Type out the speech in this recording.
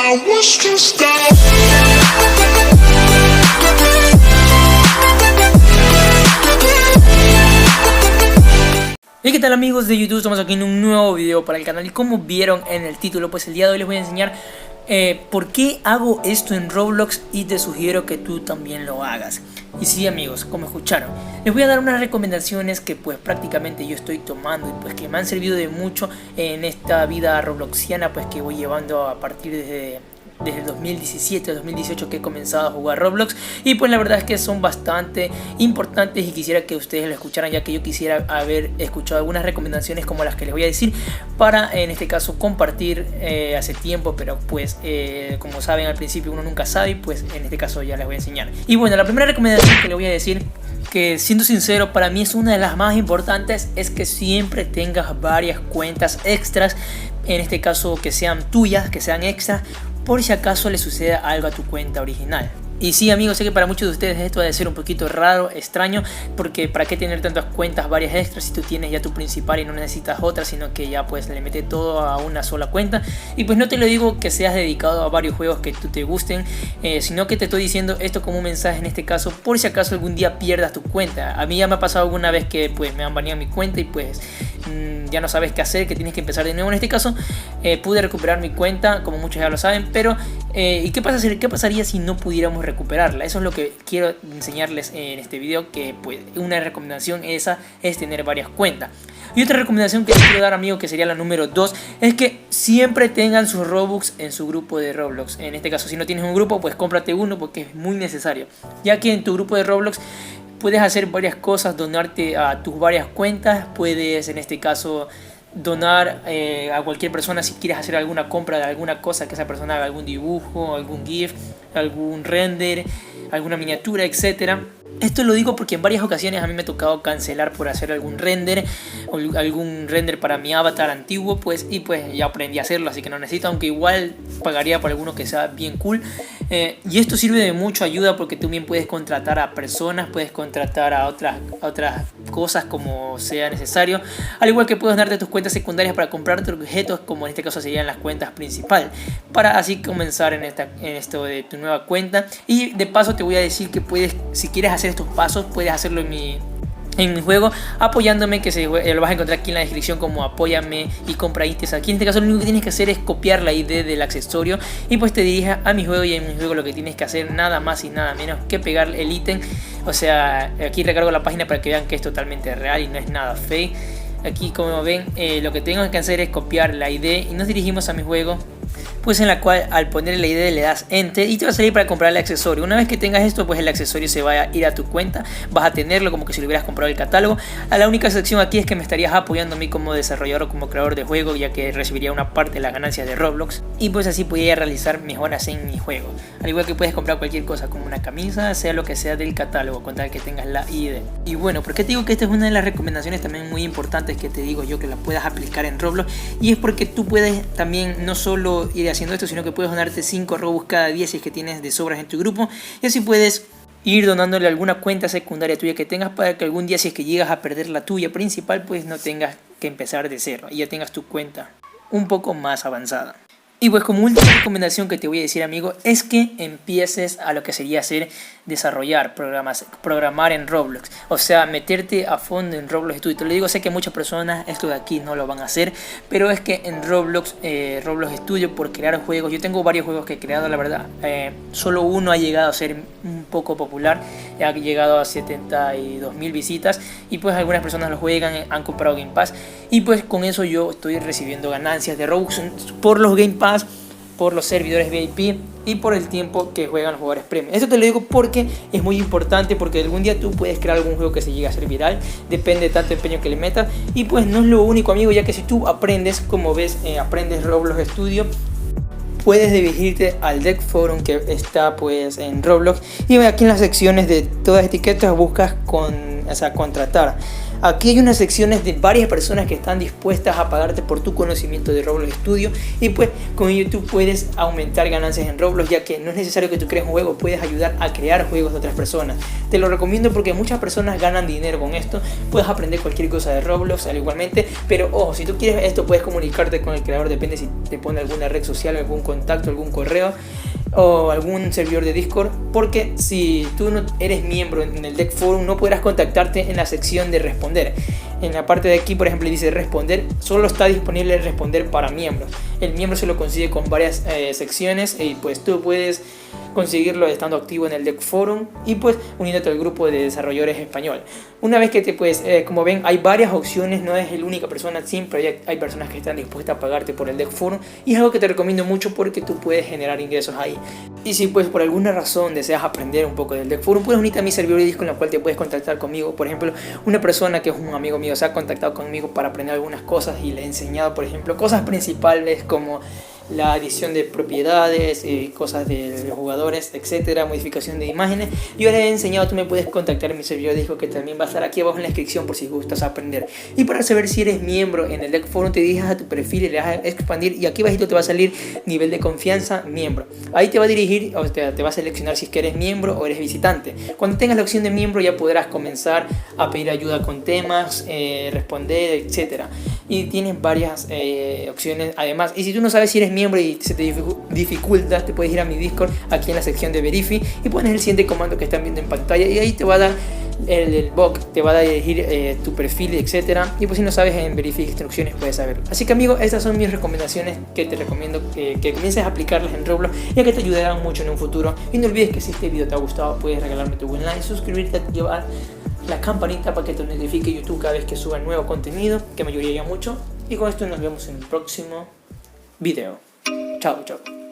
I was just Hey, ¿qué tal amigos de YouTube? Estamos aquí en un nuevo video para el canal y como vieron en el título, pues el día de hoy les voy a enseñar por qué hago esto en Roblox y te sugiero que tú también lo hagas. Y sí amigos, como escucharon, les voy a dar unas recomendaciones que pues prácticamente yo estoy tomando y pues que me han servido de mucho en esta vida robloxiana pues que voy llevando a partir desde el 2017 2018 que he comenzado a jugar Roblox, y pues la verdad es que son bastante importantes y quisiera que ustedes lo escucharan, ya que yo quisiera haber escuchado algunas recomendaciones como las que les voy a decir para en este caso compartir hace tiempo, pero pues como saben al principio uno nunca sabe, pues en este caso ya les voy a enseñar. Y bueno, la primera recomendación que les voy a decir, que siendo sincero para mí es una de las más importantes, es que siempre tengas varias cuentas extras, en este caso que sean tuyas, que sean extras, por si acaso le suceda algo a tu cuenta original. Y sí amigos, sé que para muchos de ustedes esto ha de ser un poquito raro, extraño, porque para qué tener tantas cuentas varias extras si tú tienes ya tu principal y no necesitas otra, sino que ya pues le metes todo a una sola cuenta. Y pues no te lo digo que seas dedicado a varios juegos que tú te gusten, sino que te estoy diciendo esto como un mensaje en este caso, por si acaso algún día pierdas tu cuenta. A mí ya me ha pasado alguna vez que pues me han baneado mi cuenta y pues ya no sabes qué hacer, que tienes que empezar de nuevo. En este caso pude recuperar mi cuenta, como muchos ya lo saben, pero ¿y qué pasaría si no pudiéramos recuperarla? Eso es lo que quiero enseñarles en este video, que pues una recomendación esa es tener varias cuentas. Y otra recomendación que les quiero dar amigos, que sería la número 2, es que siempre tengan sus Robux en su grupo de Roblox. En este caso si no tienes un grupo pues cómprate uno, porque es muy necesario, ya que en tu grupo de Roblox puedes hacer varias cosas, donarte a tus varias cuentas, puedes en este caso donar a cualquier persona si quieres hacer alguna compra de alguna cosa, que esa persona haga algún dibujo, algún GIF, algún render, alguna miniatura, etcétera. Esto lo digo porque en varias ocasiones a mí me ha tocado cancelar por hacer algún render o algún render para mi avatar antiguo, pues, y pues ya aprendí a hacerlo, así que no necesito, aunque igual pagaría por alguno que sea bien cool. Y esto sirve de mucha ayuda porque tú bien puedes contratar a personas, puedes contratar a otras cosas como sea necesario, al igual que puedes darte tus cuentas secundarias para comprarte objetos, como en este caso serían las cuentas principales, para así comenzar en esto de tu nueva cuenta. Y de paso te voy a decir que puedes, si quieres hacer estos pasos, puedes hacerlo en mi juego apoyándome, que lo vas a encontrar aquí en la descripción como apóyame y compra ítems. Aquí en este caso lo único que tienes que hacer es copiar la ID del accesorio y pues te dirige a mi juego, y en mi juego lo que tienes que hacer nada más y nada menos que pegar el ítem. O sea, aquí recargo la página para que vean que es totalmente real y no es nada fake. Aquí como ven lo que tengo que hacer es copiar la ID y nos dirigimos a mi juego, pues en la cual al poner la ID le das enter y te va a salir para comprar el accesorio. Una vez que tengas esto, pues el accesorio se va a ir a tu cuenta, vas a tenerlo como que si lo hubieras comprado el catálogo. A la única sección aquí es que me estarías apoyando a mí como desarrollador o como creador de juego, ya que recibiría una parte de las ganancias de Roblox y pues así podría realizar mejoras en mi juego. Al igual que puedes comprar cualquier cosa como una camisa, sea lo que sea del catálogo, con tal que tengas la ID. Y bueno, ¿por qué te digo que esta es una de las recomendaciones también muy importantes que te digo yo que la puedas aplicar en Roblox? Y es porque tú puedes también no solo ir haciendo esto, sino que puedes donarte 5 Robux cada día si es que tienes de sobras en tu grupo, y así puedes ir donándole alguna cuenta secundaria tuya que tengas, para que algún día si es que llegas a perder la tuya principal pues no tengas que empezar de cero y ya tengas tu cuenta un poco más avanzada. Y pues como última recomendación que te voy a decir amigo, es que empieces a lo que sería hacer desarrollar programar en Roblox, o sea meterte a fondo en Roblox Studio. Te lo digo, sé que muchas personas esto de aquí no lo van a hacer, pero es que en Roblox Studio, por crear juegos, yo tengo varios juegos que he creado, la verdad, solo uno ha llegado a ser un poco popular, ha llegado a 72.000 visitas y pues algunas personas lo juegan, han comprado Game Pass y pues con eso yo estoy recibiendo ganancias de Robux por los Game Pass, por los servidores VIP y por el tiempo que juegan los jugadores premium. Esto te lo digo porque es muy importante, porque algún día tú puedes crear algún juego que se llegue a ser viral, depende de tanto empeño que le metas. Y pues no es lo único amigo, ya que si tú aprendes, como ves, aprendes Roblox Studio, puedes dirigirte al Deck Forum que está pues en Roblox, y aquí en las secciones de todas etiquetas buscas contratar. Aquí hay unas secciones de varias personas que están dispuestas a pagarte por tu conocimiento de Roblox Studio, y pues con ello tú puedes aumentar ganancias en Roblox, ya que no es necesario que tú crees un juego, puedes ayudar a crear juegos de otras personas. Te lo recomiendo porque muchas personas ganan dinero con esto. Puedes aprender cualquier cosa de Roblox igualmente, pero ojo, si tú quieres esto puedes comunicarte con el creador, depende si te pone alguna red social, algún contacto, algún correo o algún servidor de Discord, porque si tú no eres miembro en el Deck Forum no podrás contactarte en la sección de responder. En la parte de aquí, por ejemplo, dice responder, solo está disponible el responder para miembros. El miembro se lo consigue con varias secciones, y pues tú puedes conseguirlo estando activo en el Deck Forum y pues uniéndote al grupo de desarrolladores español. Una vez que te como ven, hay varias opciones, no es la única persona, siempre hay personas que están dispuestas a pagarte por el Deck Forum, y es algo que te recomiendo mucho porque tú puedes generar ingresos ahí. Y si pues por alguna razón deseas aprender un poco del Deck Forum, puedes unirte a mi servidor de Discord, en la cual te puedes contactar conmigo. Por ejemplo, una persona que es un amigo mío se ha contactado conmigo para aprender algunas cosas y le he enseñado, por ejemplo, cosas principales como la adición de propiedades, cosas de los jugadores, etcétera, modificación de imágenes. Yo les he enseñado, tú me puedes contactar en mi servidor de Discord, que también va a estar aquí abajo en la descripción por si gustas aprender. Y para saber si eres miembro en el Deck Forum, te dirijas a tu perfil y le das a expandir, y aquí abajito te va a salir nivel de confianza, miembro. Ahí te va a dirigir, o sea, te va a seleccionar si es que eres miembro o eres visitante. Cuando tengas la opción de miembro ya podrás comenzar a pedir ayuda con temas, responder, etcétera. Y tienes varias opciones además. Y si tú no sabes si eres miembro y se te dificulta, te puedes ir a mi Discord aquí en la sección de Verify y pones el siguiente comando que están viendo en pantalla, y ahí te va a dar el bot, te va a dirigir tu perfil, etcétera. Y pues si no sabes en Verify instrucciones puedes saberlo. Así que amigo, estas son mis recomendaciones que te recomiendo que comiences a aplicarlas en Roblox, ya que te ayudarán mucho en un futuro. Y no olvides que si este video te ha gustado puedes regalarme tu buen like, suscribirte, activar la campanita para que te notifique YouTube cada vez que suba nuevo contenido, que me ayudaría mucho. Y con esto nos vemos en el próximo video. Chao, chao.